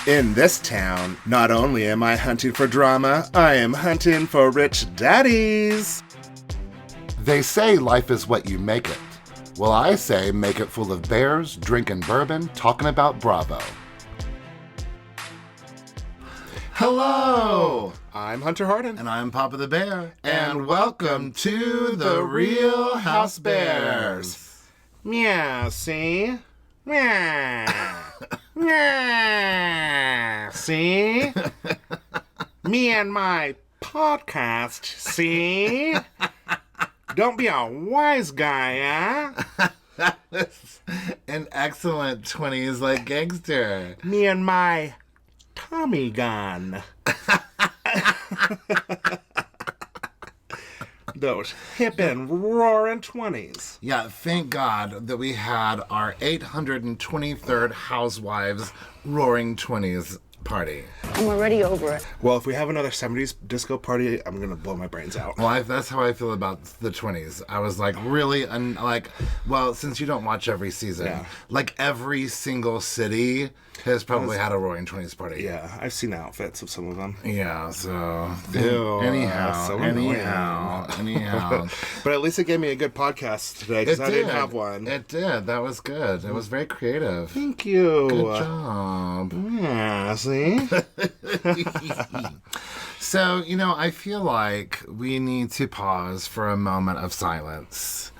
In this town, not only am I hunting for drama, I am hunting for rich daddies. They say life is what you make it. Well, I say make it full of bears, drinking bourbon, talking about Bravo. Hello! I'm Hunter Harden. And I'm Papa the Bear. And welcome to the Real Housebears. Meow, see? Meow. Meow, see? Me and my podcast, see? Don't be a wise guy, That was an excellent 20s like gangster. Me and my Tommy gun. Those hip and roaring 20s. Yeah, thank God that we had our 823rd Housewives Roaring 20s party. I'm already over it. Well, if we have another 70s disco party, I'm going to blow my brains out. Well, that's how I feel about the 20s. I was like, really, well, since you don't watch every season, Yeah. like every single city has probably had a Roaring 20s party. Yeah, I've seen the outfits of some of them. Yeah, so Ew, anyhow. so annoying. But at least it gave me a good podcast today because I didn't have one. It did. That was good. It was very creative. Thank you. Good job. Yeah, see? So, I feel like we need to pause for a moment of silence.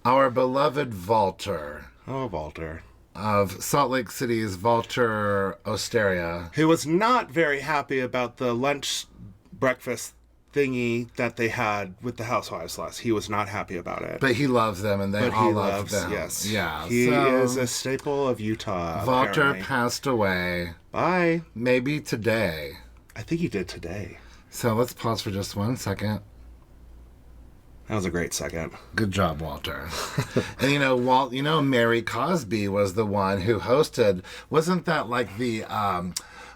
Our beloved Walter. Oh, Walter. Of Salt Lake City's Walter Osteria. Who was not very happy about the lunch breakfast thingy that they had with the Housewives last. He was not happy about it. But he loves them and they all love them. Yes. Yeah. He is a staple of Utah. Walter apparently. passed away. Bye. Maybe today. I think he did today. So let's pause for just 1 second. That was a great second. Good job, Walter. And Mary Cosby was the one who hosted. Wasn't that like the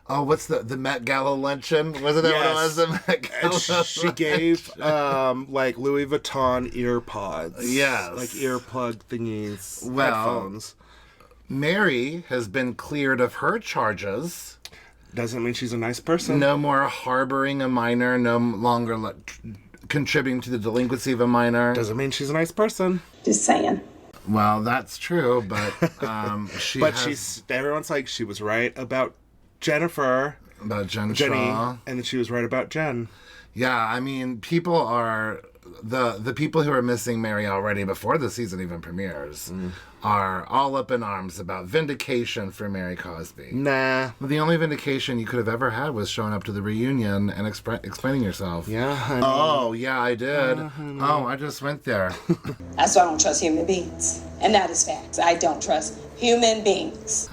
what's the Met Gala luncheon? Wasn't that what it was? The Met Gala she gave like Louis Vuitton ear pods. Yes. Like earplug thingies. Well, headphones. Mary has been cleared of her charges. Doesn't mean she's a nice person. No more harboring a minor, no longer contributing to the delinquency of a minor. Doesn't mean she's a nice person. Just saying. Well, that's true, but everyone's like, she was right about Jennifer. About Jenny, and then she was right about Jen. Yeah, I mean, people are... The people who are missing Mary already before the season even premieres are all up in arms about vindication for Mary Cosby. Nah. The only vindication you could have ever had was showing up to the reunion and explaining yourself. Yeah, honey. Oh, yeah, I did. I just went there. That's why I don't trust human beings. And that is facts. I don't trust human beings.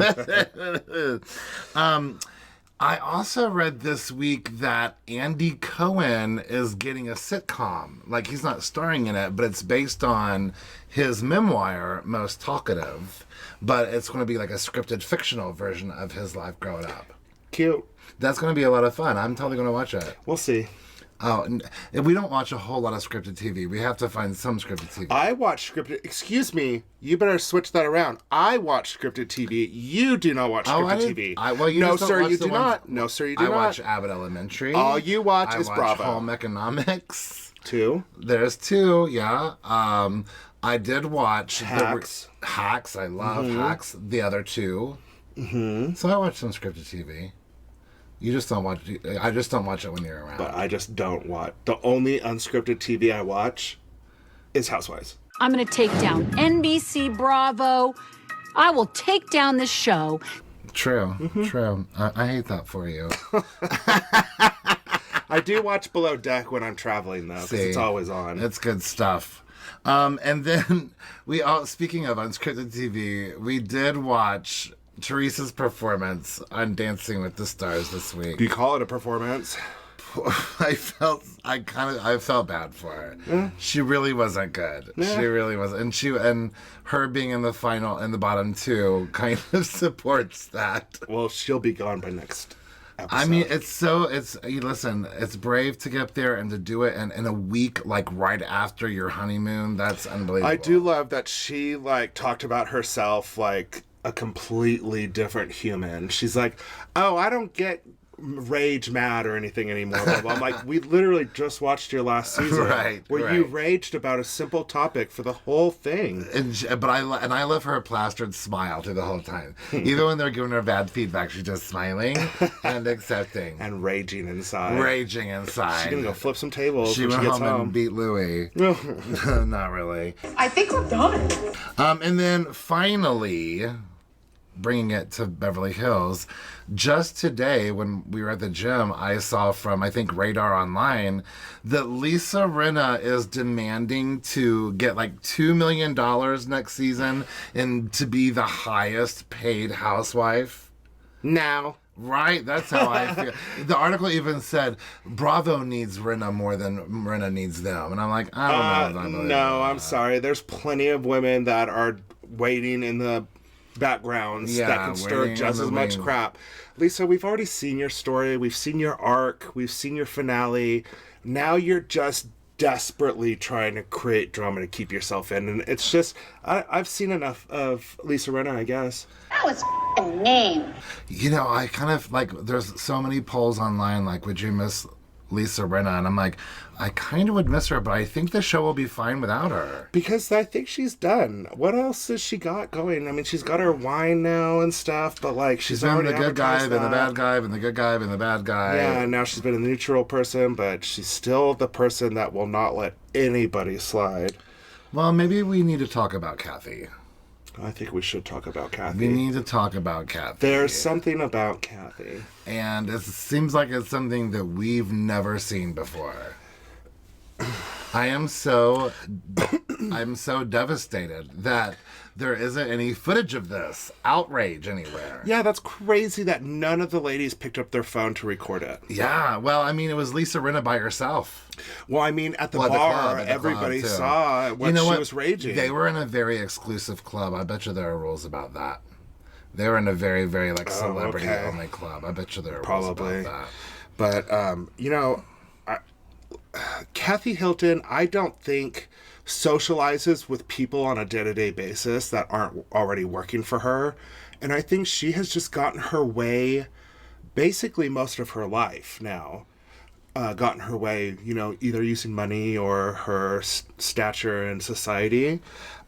I also read this week that Andy Cohen is getting a sitcom. Like, he's not starring in it, but it's based on his memoir, Most Talkative. But it's going to be like a scripted fictional version of his life growing up. Cute. That's going to be a lot of fun. I'm totally going to watch it. We'll see. Oh, and we don't watch a whole lot of scripted TV. We have to find some scripted TV. I watch scripted... Excuse me. You better switch that around. I watch scripted TV. You do not watch scripted TV. You no, just don't sir, watch you the do ones- not. No, sir, you do I not. watch Abbott Elementary. All you watch is watch Bravo. Home Economics. 2. There's 2, yeah. I did watch Hacks. Hacks. I love Hacks. The other 2. Mm-hmm. So I watch some scripted TV. You just don't watch. I just don't watch it when you're around. But I just don't watch. The only unscripted TV I watch is Housewives. I'm going to take down NBC Bravo. I will take down this show. True. True. I hate that for you. I do watch Below Deck when I'm traveling, though, because it's always on. It's good stuff. And then speaking of unscripted TV, we did watch Teresa's performance on Dancing with the Stars this week. Do you call it a performance? I felt bad for her. Yeah. She really wasn't good. Yeah. She really wasn't. And her being in the final in the bottom 2 kind of supports that. Well, she'll be gone by next episode. I mean, it's brave to get up there and to do it in a week, like right after your honeymoon. That's unbelievable. I do love that she talked about herself a completely different human. She's like, oh, I don't get rage mad or anything anymore. Blah, blah. I'm like, we literally just watched your last season where you raged about a simple topic for the whole thing. But I love her plastered smile through the whole time. Even when they're giving her bad feedback, she's just smiling and accepting. And raging inside. Raging inside. She's gonna go flip some tables she when went she gets home and beat Louie. Not really. I think we're done. And then finally, bringing it to Beverly Hills, just today when we were at the gym, I saw from, I think, Radar Online that Lisa Rinna is demanding to get like $2 million next season and to be the highest paid housewife. Now. Right, that's how I feel. The article even said Bravo needs Rinna more than Rinna needs them, and I'm like, I don't know. No, I'm sorry. There's plenty of women that are waiting in the backgrounds that can stir just as much crap. Lisa, we've already seen your story. We've seen your arc. We've seen your finale. Now you're just desperately trying to create drama to keep yourself in, and it's just I've seen enough of Lisa Rinna, I guess. That was f***ing mean. You know, I kind of like, there's so many polls online, like, would you miss Lisa Rinna? And I'm like, I kind of would miss her, but I think the show will be fine without her. Because I think she's done. What else has she got going? I mean, she's got her wine now and stuff, but like she's been already the good guy, advertised been the that. bad guy, been the good guy, been the bad guy. Yeah, and now she's been a neutral person, but she's still the person that will not let anybody slide. Well, maybe we need to talk about Kathy. I think we should talk about Kathy. We need to talk about Kathy. There's something about Kathy. And it seems like it's something that we've never seen before. I'm so devastated that there isn't any footage of this outrage anywhere. Yeah, that's crazy that none of the ladies picked up their phone to record it. Yeah, well, I mean, it was Lisa Rinna by herself. Well, I mean, at the bar, everybody saw when she was raging. They were in a very exclusive club. I bet you there are rules about that. They were in a very, very, like, celebrity-only club. I bet you there are rules about that. But, you know, Kathy Hilton, I don't think socializes with people on a day-to-day basis that aren't already working for her. And I think she has just gotten her way basically most of her life now. Gotten her way, you know, either using money or her stature in society.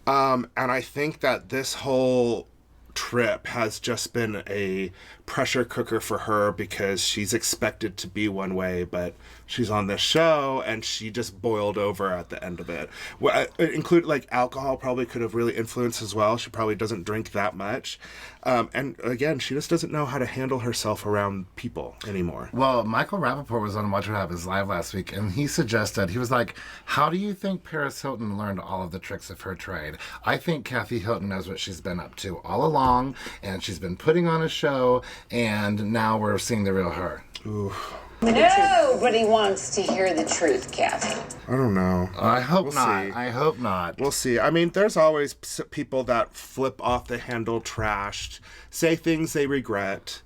And I think that this whole trip has just been a pressure cooker for her because she's expected to be one way, but she's on this show and she just boiled over at the end of it. Well, include like alcohol probably could have really influenced as well. She probably doesn't drink that much. And again, she just doesn't know how to handle herself around people anymore. Well, Michael Rappaport was on Watch What Happens Live last week, and he suggested, he was like, how do you think Paris Hilton learned all of the tricks of her trade? I think Kathy Hilton knows what she's been up to all along, and she's been putting on a show, and now we're seeing the real her. Oof. Nobody wants to hear the truth, Kathy. I don't know. I hope not. See. I hope not. We'll see. I mean, there's always people that flip off the handle, trashed, say things they regret.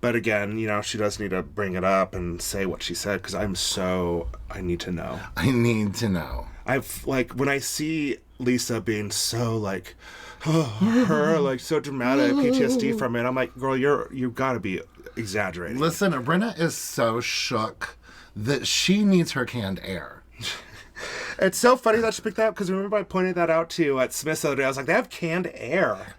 But again, you know, she does need to bring it up and say what she said because I need to know. I need to know. I've, like, when I see Lisa being so, like, her, like, so dramatic, PTSD from it, I'm like, girl, you've got to be exaggerating. Listen, Brenna is so shook that she needs her canned air. It's so funny that she picked that up because remember I pointed that out to you at Smith's the other day. I was like, they have canned air.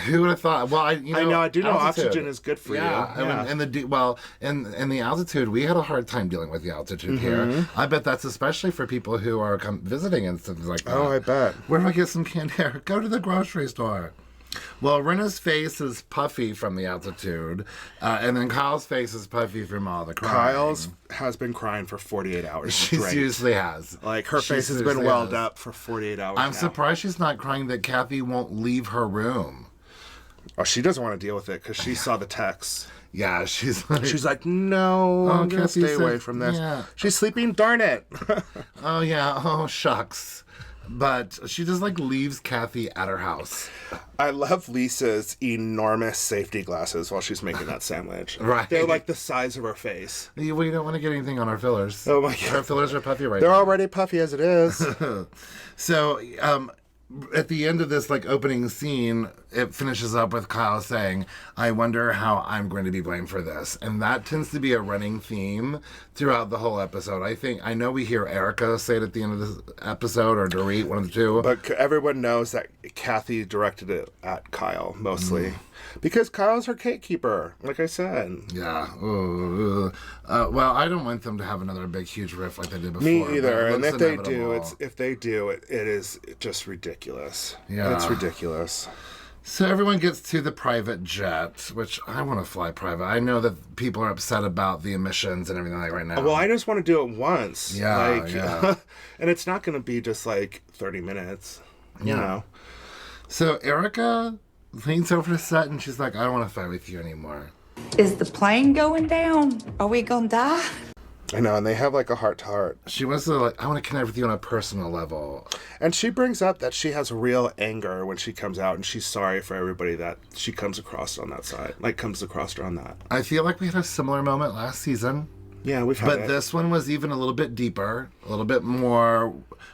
Who would have thought? Well, I know. I do know oxygen is good for you. Yeah. In the altitude, we had a hard time dealing with the altitude here. I bet that's especially for people who are visiting and things like that. Oh, I bet. Where do I get some canned air? Go to the grocery store. Well, Rinna's face is puffy from the altitude, and then Kyle's face is puffy from all the crying. Kyle's has been crying for 48 hours She straight. seriously has. Like, her face has been welled up for 48 hours I'm now. surprised she's not crying that Kathy won't leave her room. Oh, she doesn't want to deal with it because she saw the text. Yeah, she's like, no, I'm going to Kathy stay said- away from this. yeah. She's sleeping, darn it. oh yeah, oh shucks. But she just like leaves Kathy at her house. I love Lisa's enormous safety glasses while she's making that sandwich. Right. They're like the size of her face. We don't want to get anything on our fillers. Oh my God. Our fillers are puffy right They're now. already puffy as it is. So, at the end of this like opening scene, it finishes up with Kyle saying, "I wonder how I'm going to be blamed for this," and that tends to be a running theme throughout the whole episode. I know we hear Erica say it at the end of this episode, or Dorit, one of the two. But everyone knows that Kathy directed it at Kyle mostly, because Kyle's her gatekeeper, like I said. Yeah. Well, I don't want them to have another big, huge riff like they did before. Me either. It And looks if they inevitable. do, it is just ridiculous. Yeah. It's ridiculous. So everyone gets to the private jet, which I want to fly private. I know that people are upset about the emissions and everything like right now. Well, I just want to do it once. Yeah, yeah. And it's not going to be just like 30 minutes, you know. So Erica leans over to Seth and she's like, "I don't want to fight with you anymore." Is the plane going down? Are we gonna die? I know, and they have like a heart-to-heart. She wants to I want to connect with you on a personal level. And she brings up that she has real anger when she comes out, and she's sorry for everybody that she comes across on that side. Like, comes across her on that. I feel like we had a similar moment last season. Yeah, we've had But it. this one was even a little bit deeper, a little bit more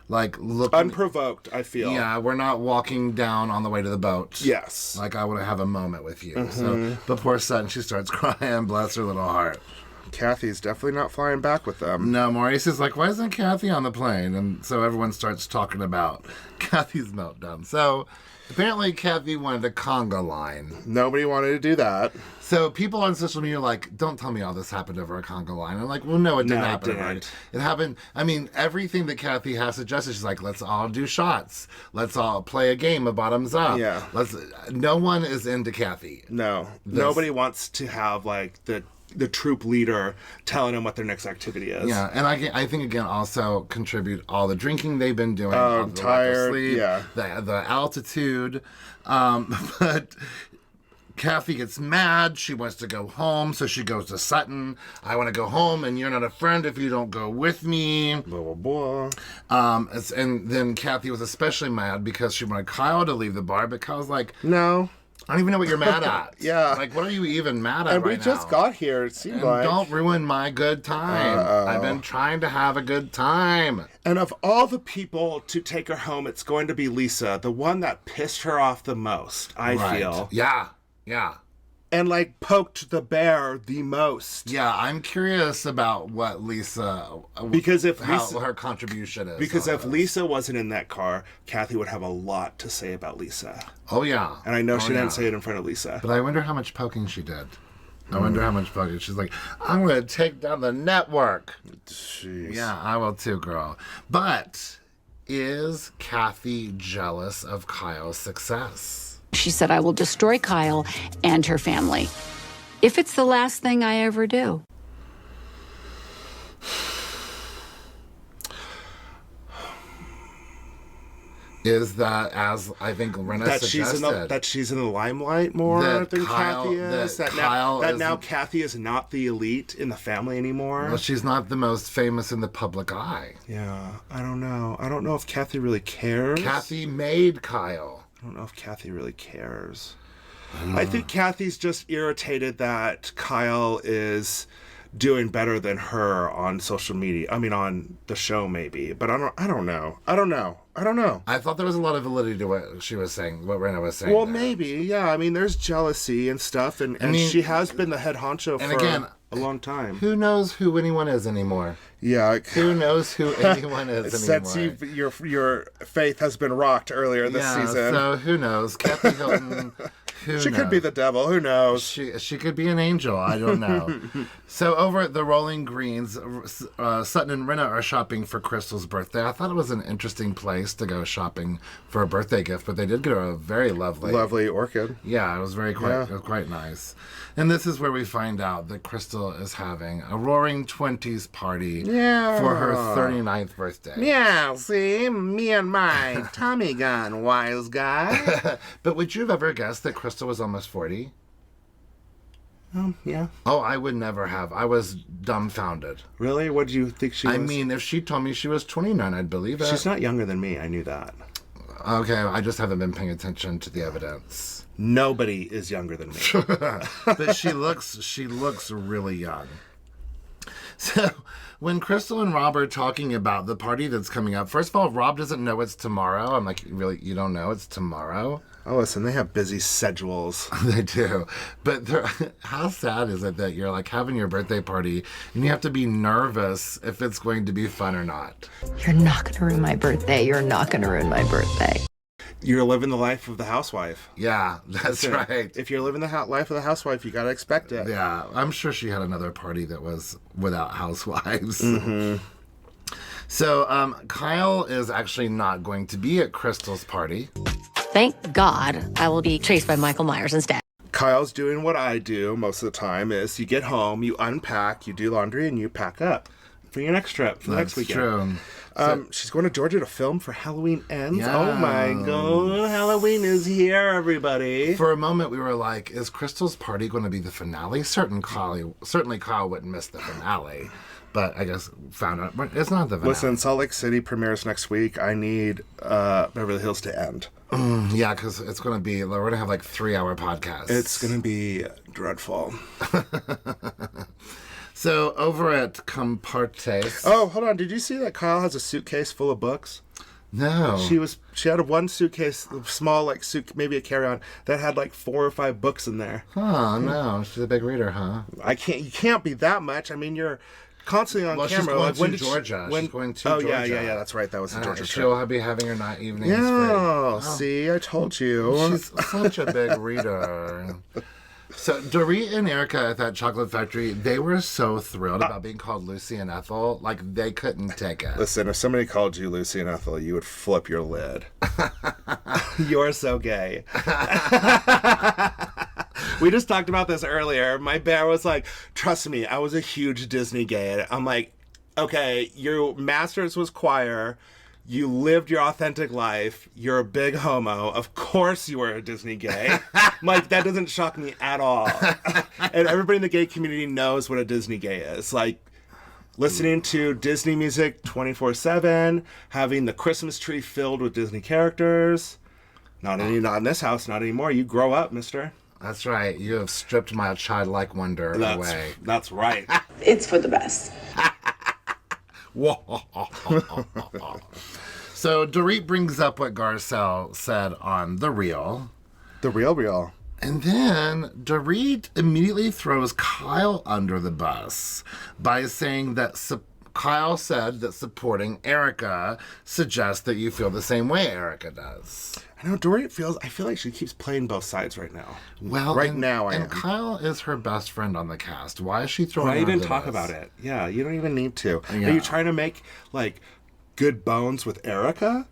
like looking. Unprovoked, I feel. Yeah, we're not walking down on the way to the boat. Yes. Like, I want to have a moment with you. So, but poor Sutton, she starts crying, bless her little heart. Kathy's definitely not flying back with them. No, Maurice is like, "Why isn't Kathy on the plane?" And so everyone starts talking about Kathy's meltdown. So apparently Kathy wanted a conga line. Nobody wanted to do that. So people on social media are like, "Don't tell me all this happened over a conga line." I'm like, "Well, no, it didn't happen. didn't. It happened. I mean, everything that Kathy has suggested, she's like, let's all do shots. Let's all play a game of bottoms up. Yeah. No one is into Kathy. No. Nobody wants to have, like, the troop leader telling them what their next activity is. Yeah, and I think again also contribute all the drinking they've been doing. Oh, all I'm the lack of tired, sleep, yeah. the altitude. But Kathy gets mad. She wants to go home, so she goes to Sutton. "I want to go home, and you're not a friend if you don't go with me." Blah, blah, blah. And then Kathy was especially mad because she wanted Kyle to leave the bar, but Kyle's like, No. "I don't even know what you're mad at." Yeah. Like, what are you even mad at And right we just now? got here, it seemed And like. don't ruin my good time. I've been trying to have a good time. And of all the people to take her home, it's going to be Lisa, the one that pissed her off the most, I feel. Yeah. And, like, poked the bear the most. Yeah, I'm curious about what Lisa, Because if how Lisa- her contribution is. Because on if this. Lisa wasn't in that car, Kathy would have a lot to say about Lisa. Oh yeah, And I know Oh, she yeah. didn't say it in front of Lisa. But I wonder how much poking she did. I wonder how much poking. She's like, "I'm going to take down the network." Jeez. Yeah, I will too, girl. But is Kathy jealous of Kyle's success? She said, I will destroy Kyle and her family if it's the last thing I ever do. Is that, as I think Rena That suggested, she's in the limelight more That than Kyle- Kathy is. that That, Kyle now isn't- Kathy is not the elite in the family anymore. well, she's not the most famous in the public eye. Yeah, I don't know. I don't know if Kathy really cares. Kathy made Kyle. I don't know if Kathy really cares. I think Kathy's just irritated that Kyle is doing better than her on social media. I mean, on the show maybe, but I don't know. I thought there was a lot of validity to what she was saying, what Rena was saying. Well, there. maybe, yeah. I mean, there's jealousy and stuff, and mean- she has been the head honcho and for again, a long time. Who knows who anyone is anymore? Yeah. Who knows who anyone is anymore? Since your faith has been rocked earlier this season. So who knows? Kathy Hilton. Who She could be knows? the devil. Who knows? She could be an angel. I don't know. So over at the Rolling Greens, Sutton and Rena are shopping for Crystal's birthday. I thought it was an interesting place to go shopping for a birthday gift, but they did get her a very lovely orchid. Yeah, it was it was quite nice. And this is where we find out that Crystal is having a roaring 20s party for her 39th birthday. Yeah, see? Me and my Tommy gun, wise guy. But would you have ever guessed that Crystal was almost 40? Yeah. Oh, I would never have. I was dumbfounded. Really? What do you think she was? I mean, if she told me she was 29, I'd believe it. she's not younger than me. I knew that. Okay, I just haven't been paying attention to the evidence. Nobody is younger than me. But she looks really young. So when Crystal and Rob are talking about the party that's coming up, first of all, Rob doesn't know it's tomorrow. I'm like, really? You don't know it's tomorrow? Oh, listen, they have busy schedules. They do. But how sad is it that you're like having your birthday party and you have to be nervous if it's going to be fun or not? You're not going to ruin my birthday. You're not going to ruin my birthday. You're living the life of the housewife. Yeah, that's right. If you're living the life of the housewife, you got to expect it. Yeah, I'm sure she had another party that was without housewives. Mm-hmm. So Kyle is actually not going to be at Crystal's party. Thank God I will be chased by Michael Myers instead. Kyle's doing what I do most of the time is you get home, you unpack, you do laundry, and you pack up for your next trip, for the next weekend. True. She's going to Georgia to film for Halloween Ends. Yes. Oh my God, Halloween is here, everybody. For a moment, we were like, is Crystal's party going to be the finale? Certainly Kyle wouldn't miss the finale. But I guess found out it's not the finale. Listen, Salt Lake City premieres next week. I need Beverly Hills to end. Yeah, because it's going to be, we're going to have like 3-hour podcasts. It's going to be dreadful. So over at Compartes. Oh, hold on. Did you see that Kyle has a suitcase full of books? No. She had one suitcase, small like maybe a carry-on that had like 4 or 5 books in there. Oh, no. She's a big reader, huh? You can't be that much. I mean, you're constantly on camera. She's going to Georgia. She's going to Georgia. Yeah, that's right. That was a Georgia trip. She'll be having her night evenings free. Yeah, see, I told you. She's such a big reader. So Dorit and Erica at that chocolate factory, they were so thrilled about being called Lucy and Ethel. Like, they couldn't take it. Listen, if somebody called you Lucy and Ethel, you would flip your lid. You're so gay. We just talked about this earlier. My bear was like, trust me, I was a huge Disney gay. I'm like, okay, your master's was choir. You lived your authentic life. You're a big homo. Of course you were a Disney gay. Like, that doesn't shock me at all. And everybody in the gay community knows what a Disney gay is. Like, listening to Disney music 24/7, having the Christmas tree filled with Disney characters. Not in this house, not anymore. You grow up, mister. That's right. You have stripped my childlike wonder away. That's right. It's for the best. So Dorit brings up what Garcelle said on The Real. The real. And then Dorit immediately throws Kyle under the bus by saying that Kyle said that supporting Erica suggests that you feel the same way Erica does. I know Dorit I feel like she keeps playing both sides right now. Well, right now I am. And Kyle is her best friend on the cast. Why is she throwing Why her even under the talk bus? about it? Yeah, you don't even need to. Yeah. Are you trying to make, like, good bones with Erica?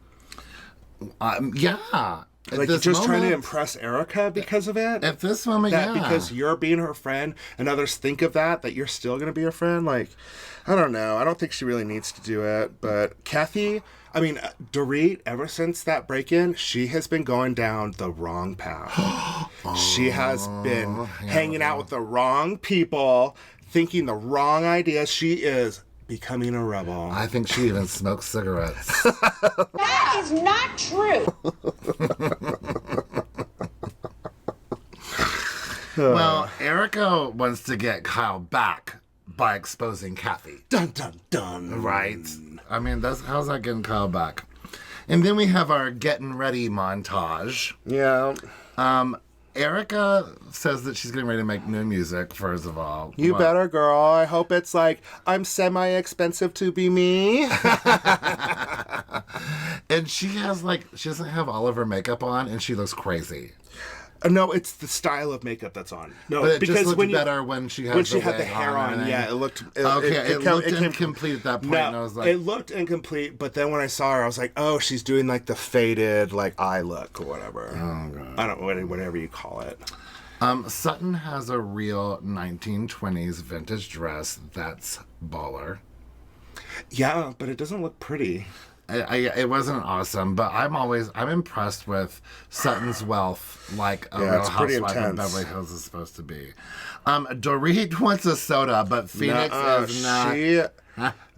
Yeah. Like, you're just trying to impress Erica because of it? At this moment, that yeah. Because you're being her friend and others think of that you're still going to be her friend? Like, I don't know. I don't think she really needs to do it. But Dorit, ever since that break-in, she has been going down the wrong path. She has been hanging out with the wrong people, thinking the wrong ideas. She is becoming a rebel. I think she even smokes cigarettes. That is not true. Well, Erica wants to get Kyle back by exposing Kathy. Dun, dun, dun. Right? I mean, how's that getting Kyle back? And then we have our getting ready montage. Yeah. Erica says that she's getting ready to make new music, first of all. You better, girl. I hope it's like, I'm semi-expensive to be me. And she doesn't have all of her makeup on, and she looks crazy. No, it's the style of makeup that's on. No, But it because just looked when better when she had the hair on. Yeah, it looked. It looked incomplete at that point. No, and I was like, it looked incomplete. But then when I saw her, I was like, oh, she's doing like the faded like eye look or whatever. Oh god, I don't know, whatever you call it. Sutton has a real 1920s vintage dress that's baller. Yeah, but it doesn't look pretty. It wasn't awesome, but I'm impressed with Sutton's wealth, like a real housewife in Beverly Hills is supposed to be. Dorit wants a soda, but Phoenix is not.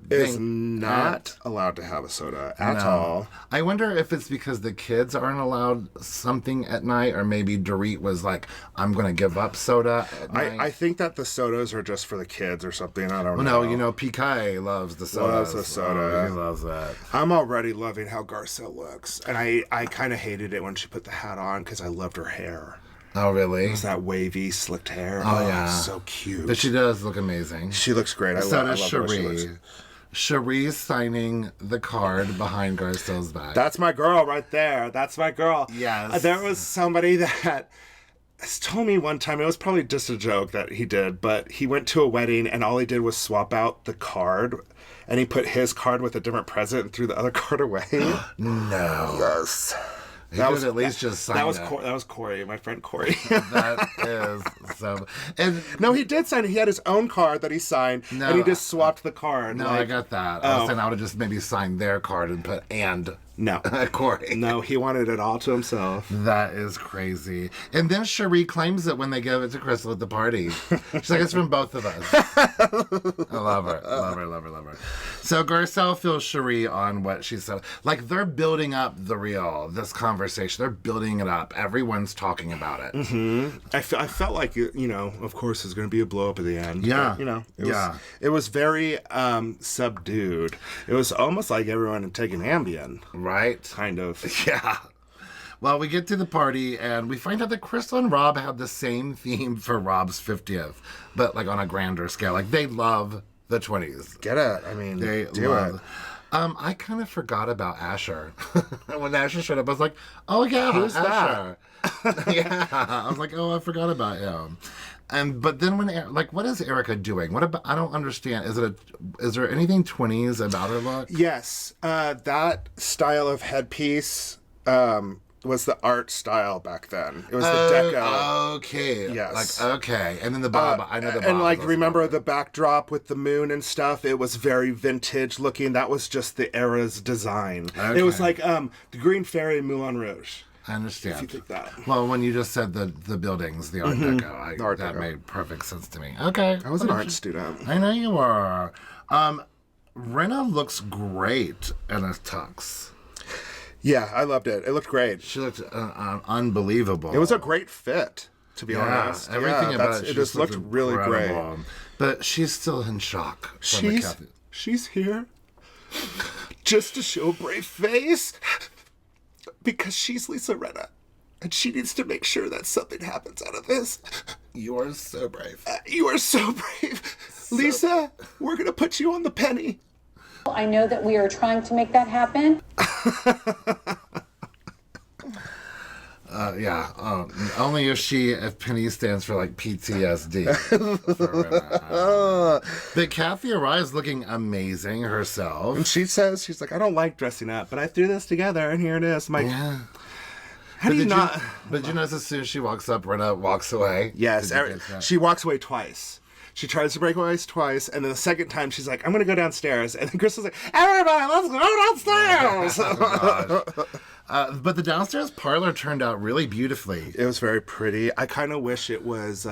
is not allowed to have a soda at all. I wonder if it's because the kids aren't allowed something at night, or maybe Dorit was like, I'm going to give up soda at night. I think that the sodas are just for the kids or something. I don't know. No, you know, PK loves the soda. Loves the soda. Oh, he loves that. I'm already loving how Garcelle looks. And I kind of hated it when she put the hat on because I loved her hair. Oh, really? It was that wavy, slicked hair. Oh, yeah. So cute. But she does look amazing. She looks great. So I does love the way she looks. Cherie. Cherie's signing the card behind Garcelle's back. That's my girl right there. That's my girl. Yes. There was somebody that told me one time, it was probably just a joke that he did, but he went to a wedding and all he did was swap out the card, and he put his card with a different present and threw the other card away. No. Yes. That was at least just sign that it. That was Corey, my friend Corey. That is so. And no, he did sign it. He had his own card that he signed, and he just swapped the card. No, I got that. I was saying I would have just maybe signed their card and put no, Corey. No, he wanted it all to himself. That is crazy. And then Cherie claims it when they give it to Crystal at the party. She's like, it's from both of us. I love her. Love her, love her, love her. So Garcelle feels Cherie on what she said. Like, they're building up this conversation. They're building it up. Everyone's talking about it. Mm-hmm. I felt like, you know, of course, there's going to be a blow up at the end. Yeah. But, you know, it was very subdued. It was almost like everyone had taken Ambien. Right? Kind of. Yeah. Well, we get to the party and we find out that Crystal and Rob had the same theme for Rob's 50th, but like on a grander scale. Like, they love the 20s. Get it? I mean, they do love it. I kind of forgot about Asher. When Asher showed up, I was like, oh yeah, who's Asher. Yeah. I was like, oh, I forgot about him. But then when, like, what is Erica doing? What about, I don't understand. Is there anything 20s about her look? Yes. That style of headpiece was the art style back then. It was the deco. Okay. Yes. Like, okay. And then the bob. I know the bob. And like, remember the backdrop with the moon and stuff? It was very vintage looking. That was just the era's design. Okay. It was like the Green Fairy and Moulin Rouge. I understand. If you think that. Well, when you just said the buildings, the Art Deco, that made perfect sense to me. Okay. I was an art student. I know you were. Rinna looks great in a tux. Yeah, I loved it. It looked great. She looked unbelievable. It was a great fit, to be honest. Everything about it. It just looked really great. But she's still in shock. She's here just to show a brave face because she's Lisa Rinna. And she needs to make sure that something happens out of this. You are so brave. You are so brave. Lisa, we're going to put you on the penny. I know that we are trying to make that happen. Only if Penny stands for like PTSD. But Kathy arrives looking amazing herself. And she's like, I don't like dressing up, but I threw this together and here it is. I'm like, how do you not? But you notice as soon as she walks up, Rinna walks away. Yes, she walks away twice. She tries to break away twice, and then the second time she's like, I'm going to go downstairs. And then Crystal's like, everybody, let's go downstairs. But the downstairs parlor turned out really beautifully. It was very pretty. I kind of wish it was,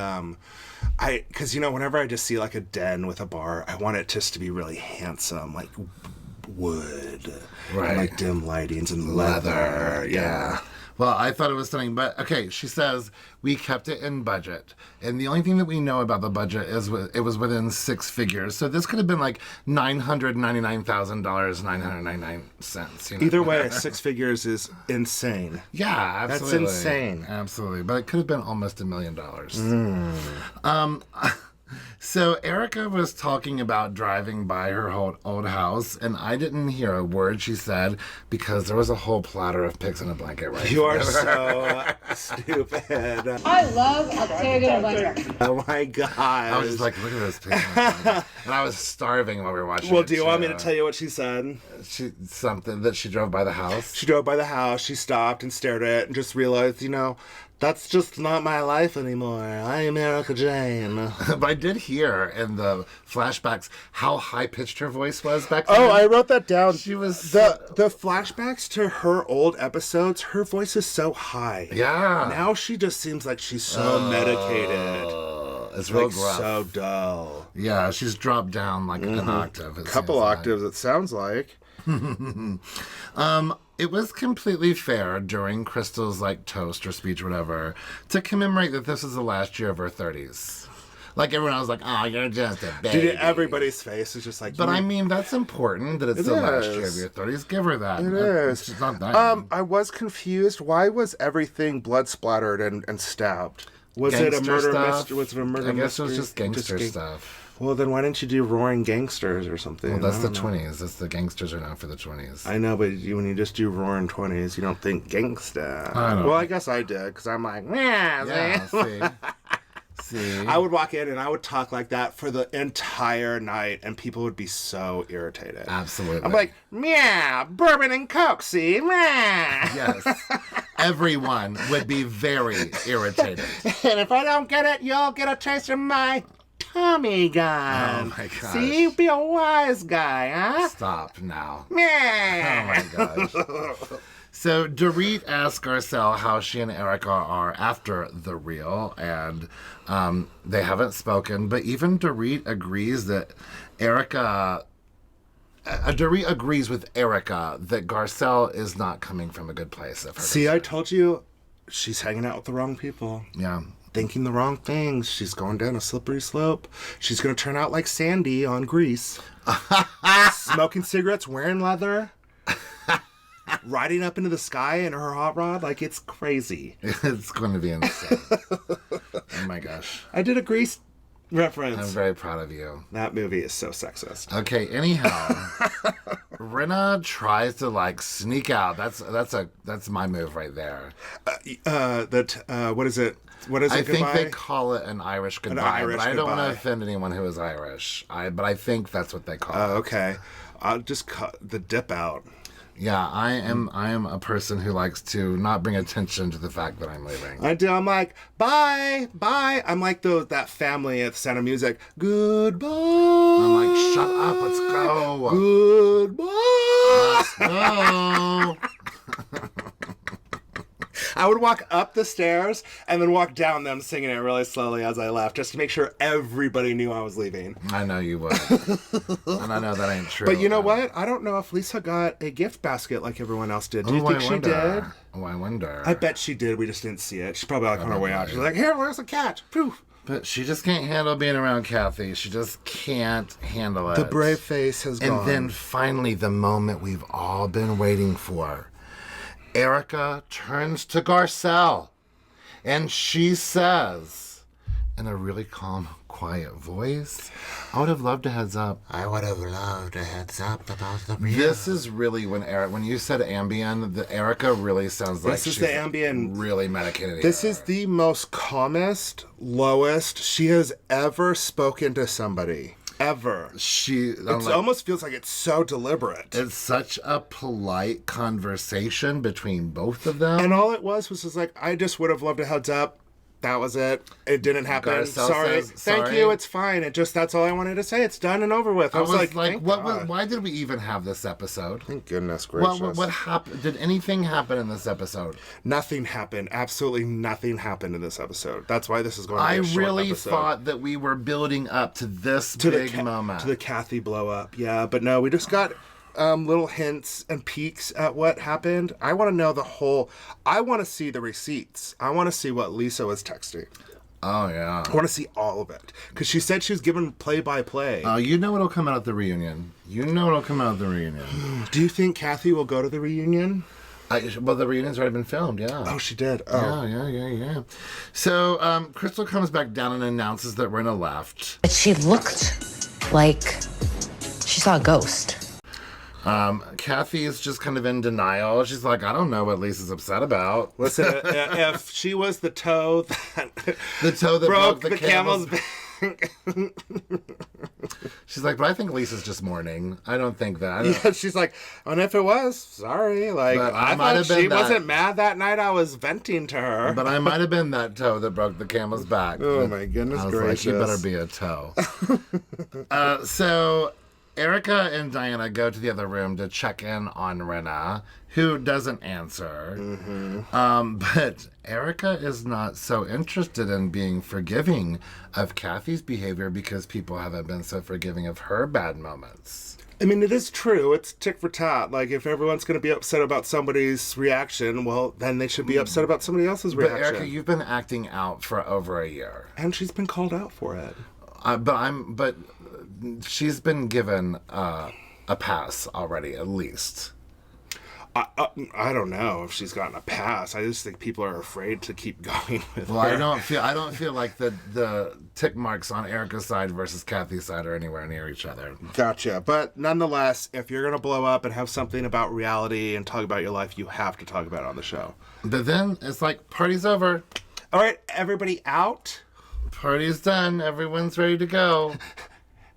because, you know, whenever I just see like a den with a bar, I want it just to be really handsome, like wood. Right. And like dim lightings and leather. Yeah. Well, I thought it was stunning, but okay, she says we kept it in budget. And the only thing that we know about the budget is it was within six figures. So this could have been like $999,000, 999 cents. You know? Either way, six figures is insane. Yeah, absolutely. That's insane. Absolutely. But it could have been almost $1 million. So Erica was talking about driving by her old house, and I didn't hear a word she said because there was a whole platter of pigs in a blanket right You are so stupid. I love a pig in a blanket. Oh my God. I was just like, look at this pig. And I was starving while we were watching Well, it, do you want me to tell you what she said? Something that she drove by the house. She drove by the house, she stopped and stared at it and just realized, you know, that's just not my life anymore. I am Erica Jane. But I did hear in the flashbacks how high-pitched her voice was back then. Oh, I wrote that down. She was... The flashbacks to her old episodes, her voice is so high. Yeah. Now she just seems like she's so medicated. It's real like gruff. so dull. Yeah, she's dropped down like an octave. Couple octaves, it sounds like. It was completely fair during Crystal's like toast or speech or whatever to commemorate that this is the last year of her 30s. Like everyone was like, "Oh, you're just a baby." Dude, everybody's face is just like. But I mean, that's important that it's the last year of your 30s. Give her that. It is. It's not that. I was confused. Why was everything blood splattered and stabbed? Was it a murder mystery? Was it a murder I guess mystery? it was just gangster stuff. Well, then why didn't you do Roaring Gangsters or something? Well, that's I the don't know. 20s. That's the gangsters are now for the 20s. I know, but when you just do Roaring 20s, you don't think gangsta. I know. Well, I guess I did, because I'm like, Yeah, see. See? I would walk in and I would talk like that for the entire night, and people would be so irritated. Absolutely. I'm like, meow, bourbon and Coke, see? Meow. Yes. Everyone would be very irritated. And if I don't get it, you'll get a taste of my Tommy gun. Oh my gosh. See? Be a wise guy, huh? Stop now. Meow. Oh my gosh. So Dorit asks Garcelle how she and Erica are after the real, and they haven't spoken, but even Dorit agrees that Dorit agrees with Erica that Garcelle is not coming from a good place. See, I told you, she's hanging out with the wrong people. Yeah. Thinking the wrong things. She's going down a slippery slope. She's going to turn out like Sandy on Grease. Smoking cigarettes, wearing leather. Riding up into the sky in her hot rod. Like, it's crazy. It's going to be insane. Oh my gosh. I did a Grease reference. I'm very proud of you. That movie is so sexist. Okay, anyhow, Rinna tries to like sneak out. That's my move right there. What is it? What is it? I think goodbye? they call it an Irish goodbye, Irish but I don't want to goodbye. offend anyone who is Irish. But I think that's what they call it. Okay. I'll just cut the dip out. Yeah, I am a person who likes to not bring attention to the fact that I'm leaving. I do. I'm like, bye, bye. I'm like that family at the Sound of Music. Goodbye. I'm like, shut up, let's go. Goodbye. Let's go. I would walk up the stairs and then walk down them singing it really slowly as I left, just to make sure everybody knew I was leaving. I know you would. And I know that ain't true. But you know what? I don't know if Lisa got a gift basket like everyone else did. Do you think she did? Oh, I wonder. I bet she did. We just didn't see it. She's probably like on her way out. She's like, here, where's the cat? Poof. But she just can't handle being around Kathy. She just can't handle it. The brave face has gone. And then finally, the moment we've all been waiting for. Erica turns to Garcelle, and she says, in a really calm, quiet voice, I would have loved a heads up. I would have loved a heads up about the real. This is really when you said Ambien, the Erica really sounds like This is she's the Ambien. really medicated. This is the most calmest, lowest she has ever spoken to somebody. Ever. It almost feels like it's so deliberate. It's such a polite conversation between both of them. And all it was just like, I just would have loved a heads up. That was it. It didn't happen. Garcelle Sorry. says, Thank sorry. you. It's fine. that's all I wanted to say. It's done and over with. I was like thank God. why did we even have this episode? Thank goodness gracious. What happened? Did anything happen in this episode? Nothing happened. Absolutely nothing happened in this episode. That's why this is going to be I a short really episode. thought that we were building up to this big moment. To the Kathy blow up. Yeah, but no, we just got little hints and peeks at what happened. I want to know I want to see the receipts. I want to see what Lisa was texting. Oh, yeah. I want to see all of it. Because she said she was given play-by-play. Oh, you know what'll come out at the reunion. Do you think Kathy will go to the reunion? Well, the reunion's already been filmed, yeah. Oh, she did? Oh. Yeah. So, Crystal comes back down and announces that Rinna left. She looked like she saw a ghost. Kathy is just kind of in denial. She's like, I don't know what Lisa's upset about. Listen, if she was the toe that broke the camel's back. She's like, but I think Lisa's just mourning. I don't think that. Yeah, she's like, and if it was, sorry. Like, I thought she wasn't mad that night. I was venting to her. But I might have been that toe that broke the camel's back. Oh, my goodness I was gracious. like, you better be a toe. So Erica and Diana go to the other room to check in on Rinna, who doesn't answer. But Erica is not so interested in being forgiving of Kathy's behavior because people haven't been so forgiving of her bad moments. I mean, it is true. It's tick for tat. Like, if everyone's going to be upset about somebody's reaction, well, then they should be upset about somebody else's reaction. But Erica, you've been acting out for over a year. And she's been called out for it. But she's been given a pass already, at least. I don't know if she's gotten a pass. I just think people are afraid to keep going with her. I don't feel like the tick marks on Erica's side versus Kathy's side are anywhere near each other. Gotcha. But nonetheless, if you're going to blow up and have something about reality and talk about your life, you have to talk about it on the show. But then it's like, party's over. All right, everybody out. Party's done. Everyone's ready to go.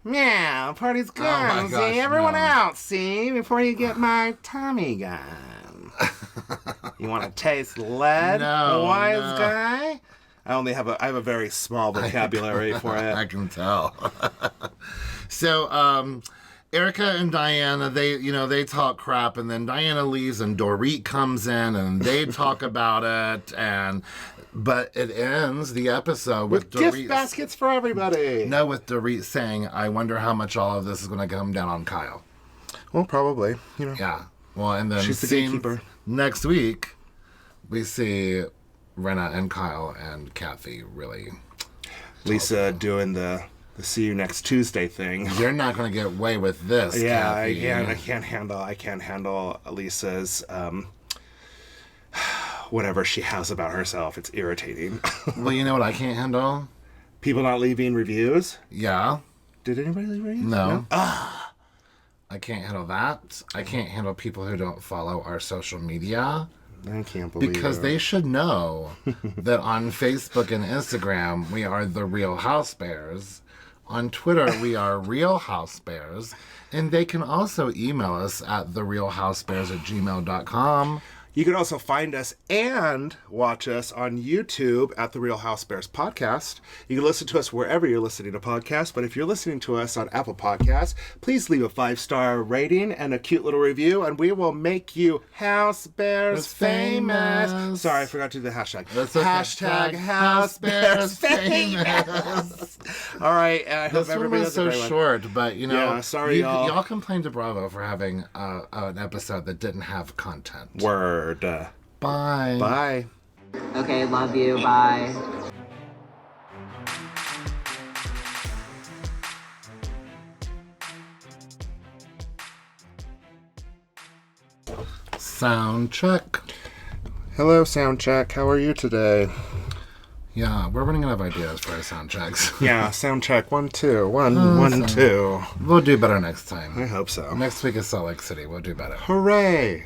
Yeah, party's gone. Oh my gosh, see, everyone no. out, see, before you get my Tommy gun. You want to taste lead, wise guy? I have a very small vocabulary for it. I can tell. So, Erica and Diana, they talk crap, and then Diana leaves, and Dorit comes in, and they talk about it, but it ends the episode with Dorit. Gift baskets for everybody. No, with Dorit saying, I wonder how much all of this is going to come down on Kyle. Well, probably. Yeah. Well, and then she's the gatekeeper. Next week, we see Rinna and Kyle and Kathy really. Lisa doing the see you next Tuesday thing. You're not going to get away with this, Yeah, Kathy. I can't handle Lisa's whatever she has about herself. It's irritating. Well, you know what I can't handle? People not leaving reviews? Yeah. Did anybody leave reviews? No. I can't handle that. I can't handle people who don't follow our social media. I can't believe Because it. they should know that on Facebook and Instagram, we are the Real Housebears. On Twitter, we are Real Housebears. And they can also email us at therealhousebears@gmail.com. You can also find us and watch us on YouTube at The Real House Bears Podcast. You can listen to us wherever you're listening to podcasts, but if you're listening to us on Apple Podcasts, please leave a 5-star rating and a cute little review, and we will make you House Bears famous. Sorry, I forgot to do the hashtag. That's okay. Hashtag House Bears famous. All right, I hope This one everybody was has so a great one. short, but Yeah, sorry, y'all. Y'all complained to Bravo for having an episode that didn't have content. Word. Bye. Bye. Okay, love you. Bye. Sound check. Hello, sound check. How are you today? Yeah, we're running out of ideas for our sound checks. Yeah, sound check. 1, 2. 1, 2. We'll do better next time. I hope so. Next week is Salt Lake City. We'll do better. Hooray!